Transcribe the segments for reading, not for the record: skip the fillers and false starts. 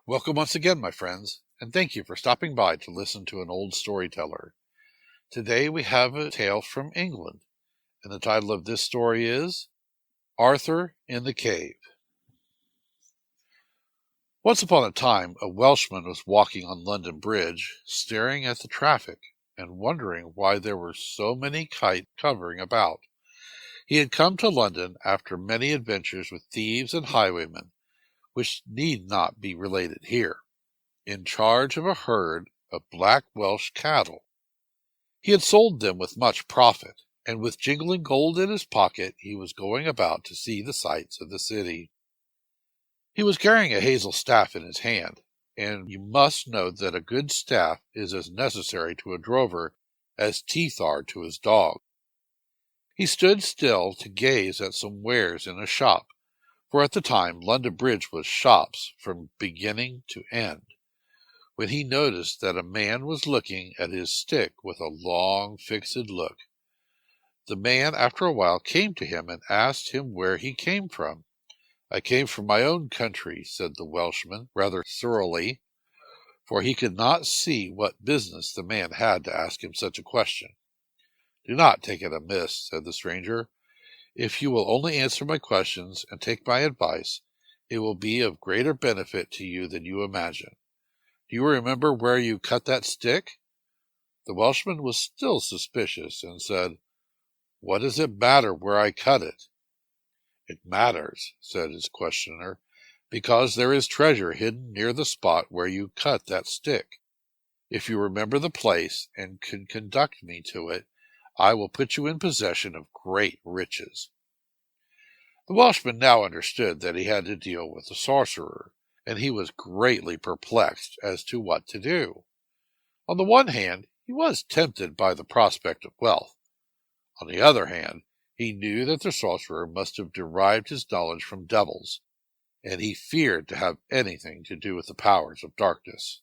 Welcome once again, my friends, and thank you for stopping by to listen to an old storyteller. Today we have a tale from England, and the title of this story is Arthur in the Cave. Once upon a time, a Welshman was walking on London Bridge, staring at the traffic and wondering why there were so many kites hovering about. He had come to London after many adventures with thieves and highwaymen, which need not be related here, in charge of a herd of black Welsh cattle. He had sold them with much profit, and with jingling gold in his pocket he was going about to see the sights of the city. He was carrying a hazel staff in his hand, and you must know that a good staff is as necessary to a drover as teeth are to his dog. He stood still to gaze at some wares in a shop, for at the time London Bridge was shops from beginning to end, when he noticed that a man was looking at his stick with a long, fixed look. The man after a while came to him and asked him where he came from. "I came from my own country," said the Welshman, rather surlily, for he could not see what business the man had to ask him such a question. "Do not take it amiss," said the stranger. "If you will only answer my questions and take my advice, it will be of greater benefit to you than you imagine. Do you remember where you cut that stick?" The Welshman was still suspicious, and said, "What does it matter where I cut it?" "It matters," said his questioner, "because there is treasure hidden near the spot where you cut that stick. If you remember the place, and can conduct me to it, I will put you in possession of great riches." The Welshman now understood that he had to deal with a sorcerer, and he was greatly perplexed as to what to do. On the one hand, he was tempted by the prospect of wealth. On the other hand, he knew that the sorcerer must have derived his knowledge from devils, and he feared to have anything to do with the powers of darkness.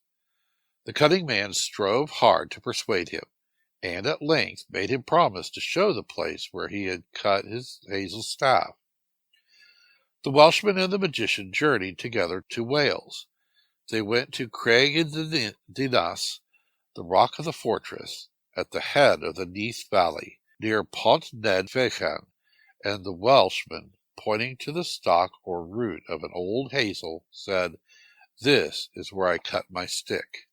The cunning man strove hard to persuade him, and at length made him promise to show the place where he had cut his hazel staff. The Welshman and the magician journeyed together to Wales. They went to Craig-y-Dinas, the rock of the fortress, at the head of the Neath Valley, near Pont Ned Fechan, and the Welshman, pointing to the stalk or root of an old hazel, said, "This is where I cut my stick."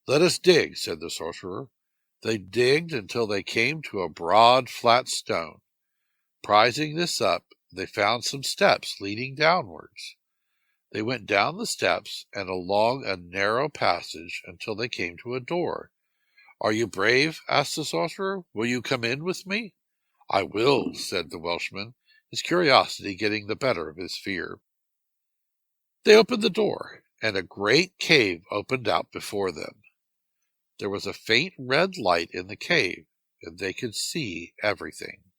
"Let us dig," said the sorcerer. They digged until they came to a broad, flat stone. Prizing this up, they found some steps leading downwards. They went down the steps and along a narrow passage until they came to a door. "Are you brave?" asked the sorcerer. "Will you come in with me?" "I will," said the Welshman, his curiosity getting the better of his fear. They opened the door, and a great cave opened out before them. There was a faint red light in the cave, and they could see everything.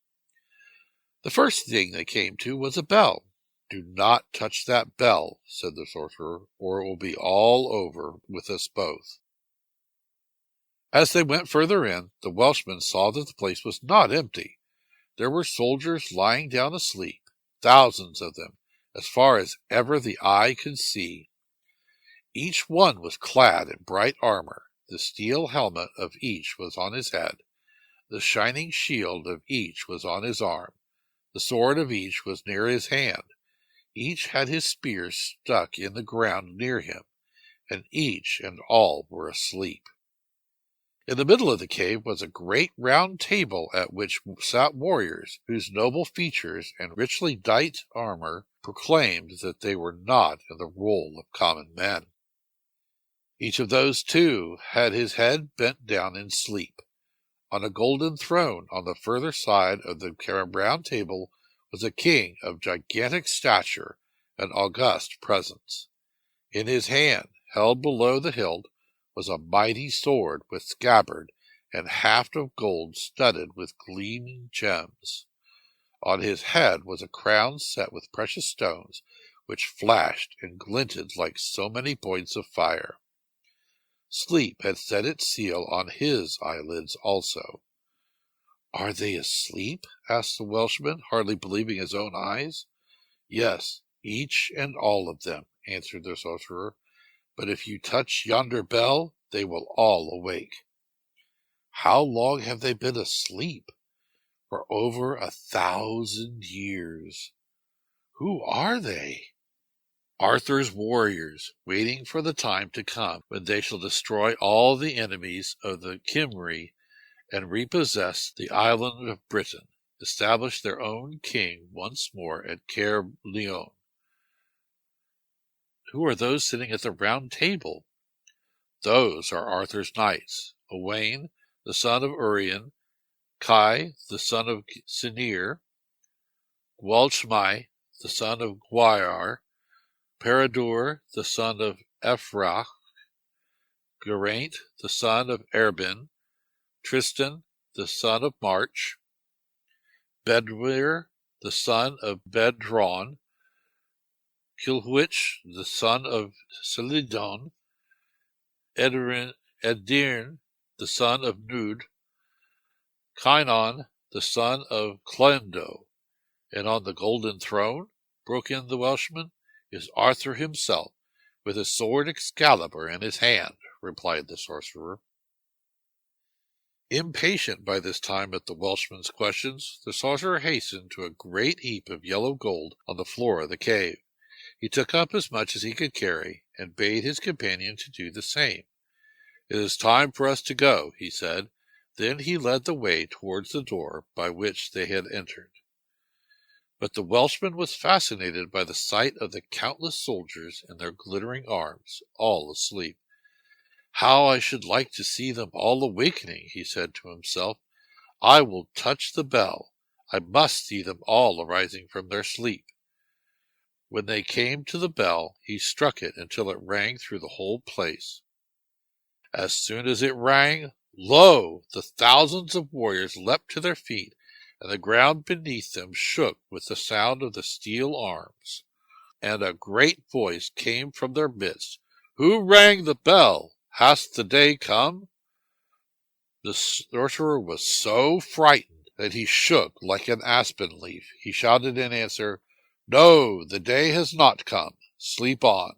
The first thing they came to was a bell. "Do not touch that bell," said the sorcerer, "or it will be all over with us both." As they went further in, the Welshman saw that the place was not empty. There were soldiers lying down asleep, thousands of them, as far as ever the eye could see. Each one was clad in bright armor. The steel helmet of each was on his head. The shining shield of each was on his arm. The sword of each was near his hand. Each had his spear stuck in the ground near him, and each and all were asleep. In the middle of the cave was a great round table at which sat warriors, whose noble features and richly dight armor proclaimed that they were not in the roll of common men. Each of those, too, had his head bent down in sleep. On a golden throne on the further side of the round table was a king of gigantic stature and august presence. In his hand, held below the hilt, was a mighty sword with scabbard and haft of gold studded with gleaming gems. On his head was a crown set with precious stones, which flashed and glinted like so many points of fire. Sleep had set its seal on his eyelids also. "Are they asleep?" asked the Welshman, hardly believing his own eyes. "Yes, each and all of them," answered the sorcerer, "but if you touch yonder bell, they will all awake." "How long have they been asleep?" "For over 1,000 years." "Who are they?" "Arthur's warriors, waiting for the time to come when they shall destroy all the enemies of the Cymry and repossess the island of Britain, establish their own king once more at Caerleon." "Who are those sitting at the round table?" "Those are Arthur's knights: Owain, the son of Urien, Kai, the son of Sinir, Gwalchmai, the son of Gwyar, Peredur, the son of Ephrath, Geraint, the son of Erbin, Tristan, the son of March, Bedwyr, the son of Bedron, Kilhwich, the son of Celidon, Edirn, the son of Nud, Kynon, the son of Clendo. "And on the golden throne," broke in the Welshman, "is Arthur himself, with his sword Excalibur in his hand," replied the sorcerer. Impatient by this time at the Welshman's questions, the sorcerer hastened to a great heap of yellow gold on the floor of the cave. He took up as much as he could carry, and bade his companion to do the same. "It is time for us to go," he said. Then he led the way towards the door by which they had entered. But the Welshman was fascinated by the sight of the countless soldiers in their glittering arms, all asleep. "How I should like to see them all awakening," he said to himself. "I will touch the bell. I must see them all arising from their sleep." When they came to the bell, he struck it until it rang through the whole place. As soon as it rang, lo! the thousands of warriors leapt to their feet, and the ground beneath them shook with the sound of the steel arms. And a great voice came from their midst: "Who rang the bell? Has the day come?" The sorcerer was so frightened that he shook like an aspen leaf. He shouted in answer, "No, the day has not come. Sleep on."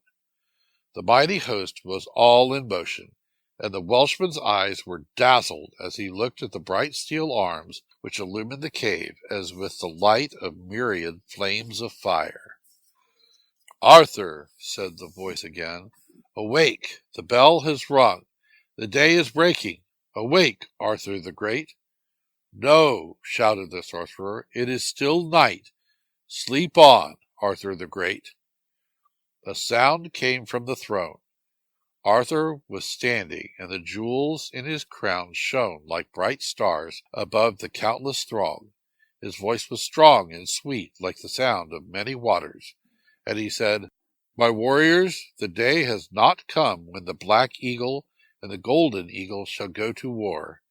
The mighty host was all in motion, and the Welshman's eyes were dazzled as he looked at the bright steel arms which illumined the cave as with the light of myriad flames of fire. "Arthur," said the voice again, "awake! The bell has rung. The day is breaking. Awake, Arthur the Great." "No," shouted the sorcerer, "it is still night. Sleep on, Arthur the Great." A sound came from the throne. Arthur was standing, and the jewels in his crown shone like bright stars above the countless throng. His voice was strong and sweet, like the sound of many waters, and he said, "My warriors, the day has not come when the black eagle and the golden eagle shall go to war.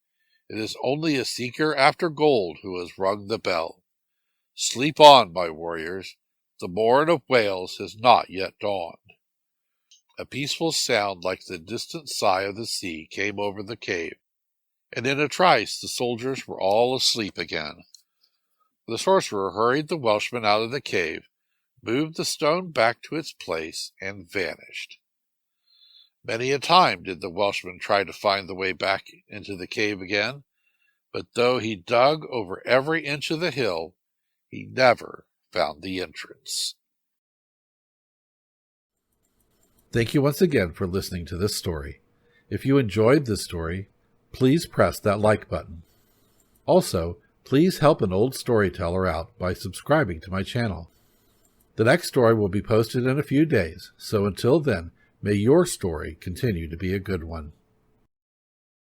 It is only a seeker after gold who has rung the bell. Sleep on, my warriors. The morn of Wales has not yet dawned." A peaceful sound like the distant sigh of the sea came over the cave, and in a trice the soldiers were all asleep again. The sorcerer hurried the Welshman out of the cave, moved the stone back to its place, and vanished. Many a time did the Welshman try to find the way back into the cave again, but though he dug over every inch of the hill, he never found the entrance. Thank you once again for listening to this story. If you enjoyed this story, please press that like button. Also, please help an old storyteller out by subscribing to my channel. The next story will be posted in a few days, so until then, may your story continue to be a good one.